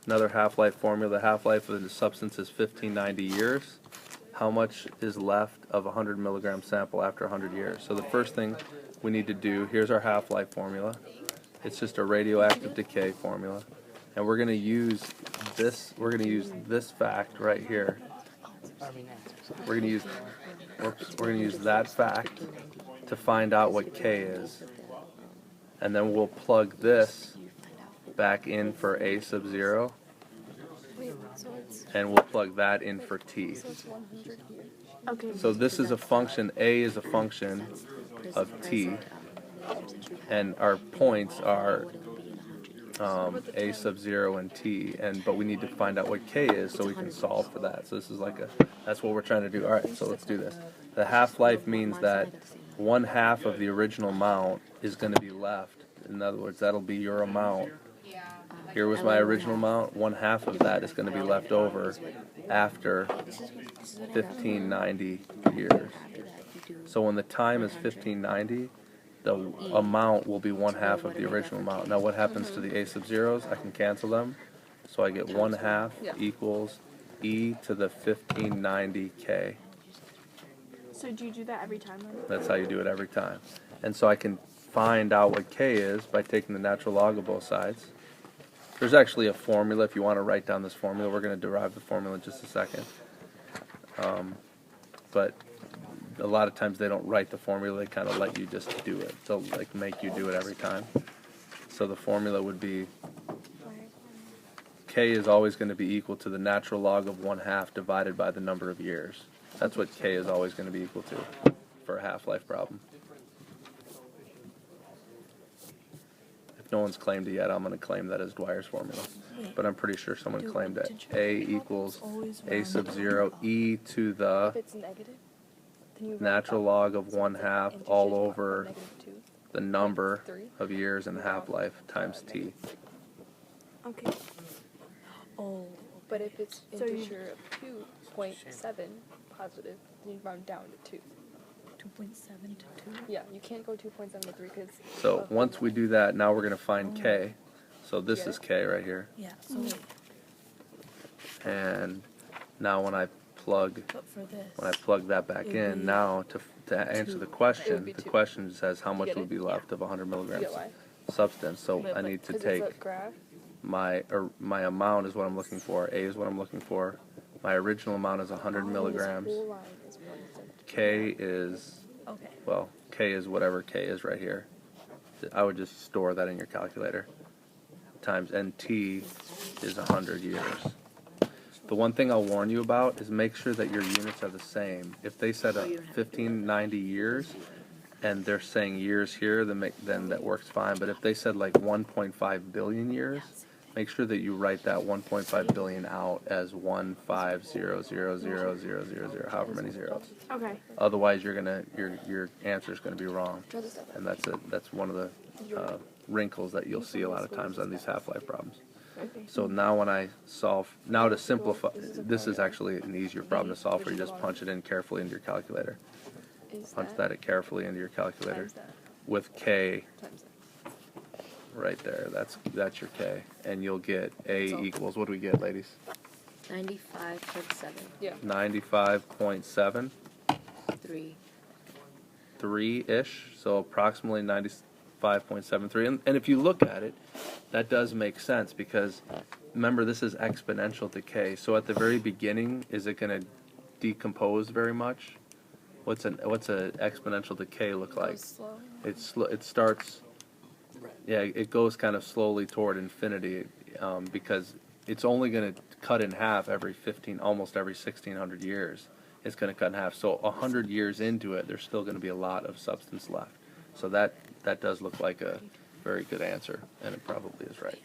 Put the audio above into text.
another half-life formula. The half-life of the substance is 1590 years. How much is left of a 100 milligram sample after 100 years? So the first thing we need to do, here's our half-life formula. It's just a radioactive decay formula. And we're going to use this fact right here. We're going to use that fact to find out what K is. And then we'll plug this back in for A sub 0. And we'll plug that in for T. So this is a function, A is a function of T. And our points are A sub 0 and T, but we need to find out what K is so we can solve for that. So this is that's what we're trying to do. Alright, so let's do this. The half-life means that 1/2 of the original amount is going to be left. In other words, that'll be your amount. Here was my original amount. 1/2 of that is going to be left over after 1590 years. So when the time is 1590, the amount will be 1/2 of the original amount. Now what happens to the A sub 0s? I can cancel them. So I get 1/2 equals e to the 1590k. So do you do that every time? That's how you do it every time. And so I can find out what k is by taking the natural log of both sides. There's actually a formula if you want to write down this formula. We're going to derive the formula in just a second. But a lot of times they don't write the formula, they kind of let you just do it. They'll make you do it every time. So the formula would be k is always going to be equal to the natural log of 1/2 divided by the number of years. That's what k is always going to be equal to for a half-life problem. If no one's claimed it yet, I'm going to claim that as Dwyer's formula. But I'm pretty sure someone claimed it. A equals A sub 0 e to the natural log of 1/2 all over the number of years in half-life times t. Okay. Oh. But if it's integer of 2.7 positive, then you round down to 2. 2.7 to 2? Yeah, you can't go 2.7 to 3 because... So once we do that, now we're going to find k. So this is k right here. Yeah, so wait. And now when I plug that back in, now to answer the question says how much would be left of 100 milligrams substance. So I need to take my amount is what I'm looking for. A is what I'm looking for. My original amount is 100 milligrams. K is, well, K is whatever K is right here. I would just store that in your calculator. Times, and T is 100 years. The one thing I'll warn you about is make sure that your units are the same. If they said 1590 years, and they're saying years here, then that works fine. But if they said like 1.5 billion years, make sure that you write that 1.5 billion out as 150000000, however many zeros. Okay. Otherwise, your answer is going to be wrong, and that's one of the wrinkles that you'll see a lot of times on these half-life problems. So now when I solve, now to simplify, this is actually an easier problem to solve where you just punch it in carefully into your calculator. Punch that carefully into your calculator with k right there. That's your k, and you'll get A equals, what do we get, ladies? 95.7. Yeah. 95.7. 3-ish, so approximately 95.73. And if you look at it, that does make sense because remember this is exponential decay. So at the very beginning, is it going to decompose very much? What's an exponential decay look like? It starts. Yeah, it goes kind of slowly toward infinity because it's only going to cut in half almost every 1600 years. It's going to cut in half. So 100 years into it, there's still going to be a lot of substance left. So that does look like a very good answer, and it probably is right.